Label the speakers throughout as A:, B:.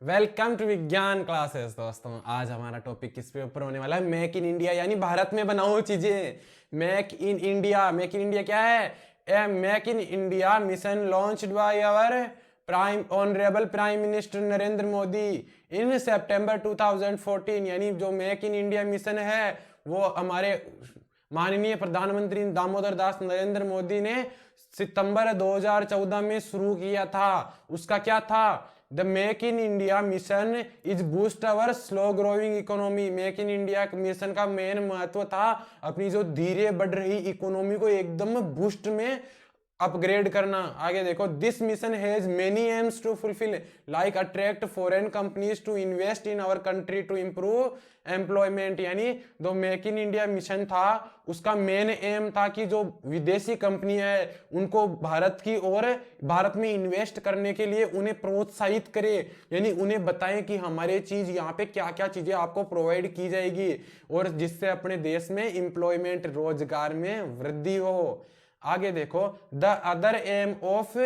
A: Welcome to विज्ञान classes. दोस्तों आज हमारा टॉपिक किस पे ऊपर होने वाला है? मेक इन इंडिया, यानी भारत में बनाओ चीजें। Make in India, make in India क्या है? A make in India mission launched by our prime honourable prime minister Narendra Modi in September 2014। यानी जो मेक इन इंडिया मिशन है वो हमारे माननीय प्रधानमंत्री दामोदर दास नरेंद्र मोदी ने सितंबर 2014 में शुरू किया था। उसका क्या था? The make in India mission is boost our slow growing economy. Make in India mission का मेन महत्व था अपनी जो धीरे बढ़ रही इकोनॉमी को एकदम बूस्ट में अपग्रेड करना। आगे देखो, this mission has many aims to fulfill like attract foreign companies to invest in our country to improve employment. यानी जो मेक इन इंडिया मिशन था उसका मेन एम था कि जो विदेशी कंपनी है उनको भारत की और भारत में इन्वेस्ट करने के लिए उन्हें प्रोत्साहित करे, यानी उन्हें बताएं कि हमारे चीज यहाँ पे क्या क्या चीजें आपको प्रोवाइड की जाएगी और जिससे अपने देश में एम्प्लॉयमेंट रोजगार में वृद्धि हो। आगे देखो, द अदर एम ऑफ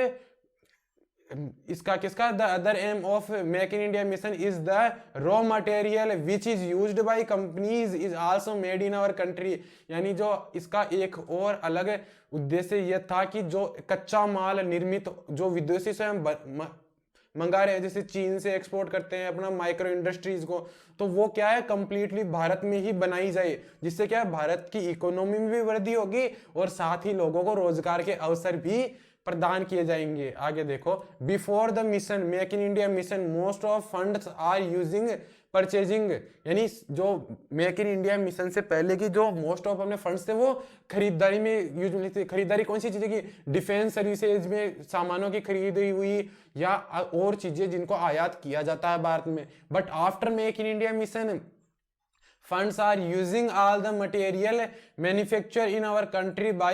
A: इसका किसका the other aim of make in India mission is the raw material which is used by companies is also made in our country. यानी जो इसका एक और अलग उद्देश्य यह था कि जो कच्चा माल निर्मित जो विदेशी से हम मंगा रहे हैं, जैसे चीन से एक्सपोर्ट करते हैं अपना माइक्रो इंडस्ट्रीज को, तो वो क्या है कंप्लीटली भारत में ही बनाई जाए, जिससे क्या है भारत की इकोनॉमी में भी वृद्धि होगी और साथ ही लोगों को रोजगार के अवसर भी प्रदान किए जाएंगे। आगे देखो, before the mission make in India mission most of funds are using purchasing. यानी जो मेक इन इंडिया मिशन से पहले की जो मोस्ट ऑफ अपने फंड्स थे वो खरीदारी में यूज होती थी। खरीदारी कौन सी चीजें की? डिफेंस सर्विसेज में सामानों की खरीदी हुई या और चीजें जिनको आयात किया जाता है भारत में। But after make in India mission funds are using all the material manufactured in our country by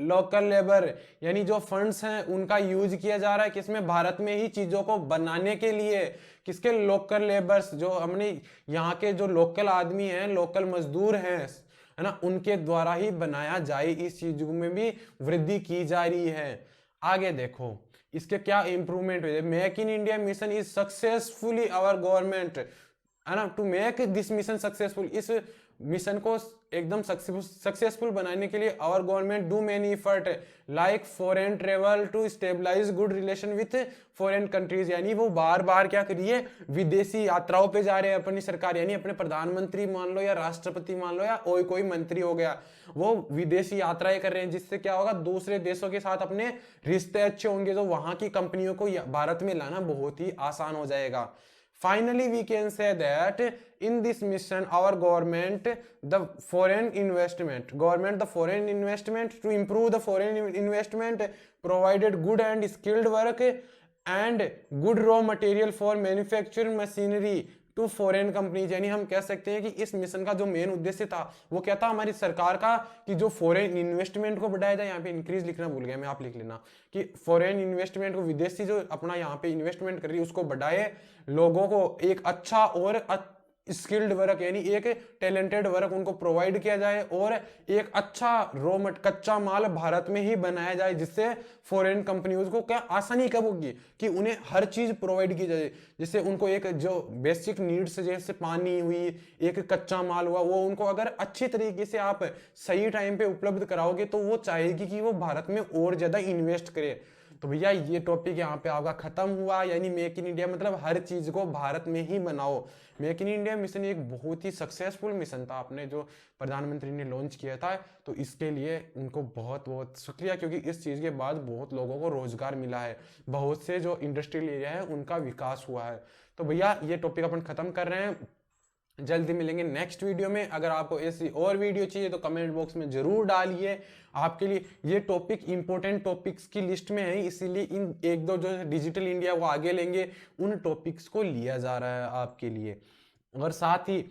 A: local labor। यानी जो फंड्स हैं उनका यूज किया जा रहा है किसमें? भारत में ही चीजों को बनाने के लिए। किसके? लोकल लेबर्स, जो हमने यहाँ के जो लोकल आदमी हैं, लोकल मजदूर हैं, है ना, उनके द्वारा ही बनाया जाए। इस चीज में भी वृद्धि की जा रही है। आगे देखो इसके क्या इंप्रूवमेंट हुए। Make in India mission is successfully our government, है ना, to make this mission successful. इस मिशन को एकदम सक्सेसफुल बनाने के लिए our government do many effort like foreign travel to stabilise good relation with foreign countries. यानी वो बार बार क्या करिए, विदेशी यात्राओं पे जा रहे हैं अपनी सरकार, यानी अपने प्रधानमंत्री मान लो या राष्ट्रपति मान लो या कोई मंत्री हो गया, वो विदेशी यात्राएं कर रहे हैं, जिससे क्या होगा दूसरे देशों के साथ अपने रिश्ते अच्छे होंगे, तो वहां की कंपनियों को भारत में लाना बहुत ही आसान हो जाएगा। Finally, we can say that in this mission, our government, the foreign investment to improve the foreign investment, provided good and skilled work and good raw material for manufacturing machinery to foreign companies. यानी हम कह सकते हैं कि इस mission का जो main उद्देश्य था वो क्या था हमारी सरकार का, कि जो फॉरेन इन्वेस्टमेंट को बढ़ाया जाए। यहाँ पे इंक्रीज लिखना भूल गया मैं, आप लिख लेना कि फॉरेन इन्वेस्टमेंट को, विदेशी जो अपना यहाँ पे इन्वेस्टमेंट कर रही है उसको बढ़ाए, लोगों को एक अच्छा और स्किल्ड वर्क यानी एक टैलेंटेड वर्क उनको प्रोवाइड किया जाए और एक अच्छा कच्चा माल भारत में ही बनाया जाए, जिससे फॉरेन कंपनियों को क्या आसानी कब होगी कि उन्हें हर चीज प्रोवाइड की जाए, जिससे उनको एक जो बेसिक नीड्स जैसे पानी हुई, एक कच्चा माल हुआ, वो उनको अगर अच्छी तरीके से आप सही टाइम पे उपलब्ध कराओगे तो वो चाहेगी कि वो भारत में और ज्यादा इन्वेस्ट करे। तो भैया ये टॉपिक यहाँ पे आपका खत्म हुआ। यानी मेक इन इंडिया मतलब हर चीज को भारत में ही बनाओ। मेक इन इंडिया मिशन एक बहुत ही सक्सेसफुल मिशन था आपने जो प्रधानमंत्री ने लॉन्च किया था, तो इसके लिए उनको बहुत बहुत शुक्रिया, क्योंकि इस चीज के बाद बहुत लोगों को रोजगार मिला है, बहुत से जो इंडस्ट्रियल एरिया है उनका विकास हुआ है। तो भैया ये टॉपिक अपन खत्म कर रहे हैं, जल्दी मिलेंगे नेक्स्ट वीडियो में। अगर आपको ऐसी और वीडियो चाहिए तो कमेंट बॉक्स में जरूर डालिए। आपके लिए ये टॉपिक इंपॉर्टेंट टॉपिक्स की लिस्ट में है, इसीलिए इन एक दो जो डिजिटल इंडिया वो आगे लेंगे, उन टॉपिक्स को लिया जा रहा है आपके लिए। और साथ ही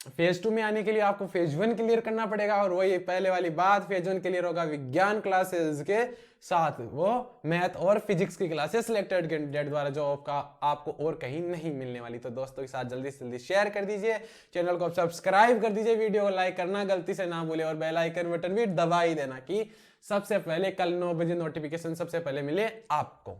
A: फेज 2 में आने के लिए आपको फेज 1 क्लियर करना पड़ेगा, और वही पहले वाली बात, फेज 1 क्लियर होगा विज्ञान क्लासेस के साथ, वो मैथ और फिजिक्स की क्लासेस सिलेक्टेड कैंडिडेट द्वारा, जो आपको और कहीं नहीं मिलने वाली। तो दोस्तों के साथ जल्दी से जल्दी शेयर कर दीजिए, चैनल को सब्सक्राइब कर दीजिए, वीडियो को लाइक करना गलती से ना भूले, और बेल आइकन बटन भी दबा ही देना कि सबसे पहले कल 9 बजे नोटिफिकेशन सबसे पहले मिले आपको।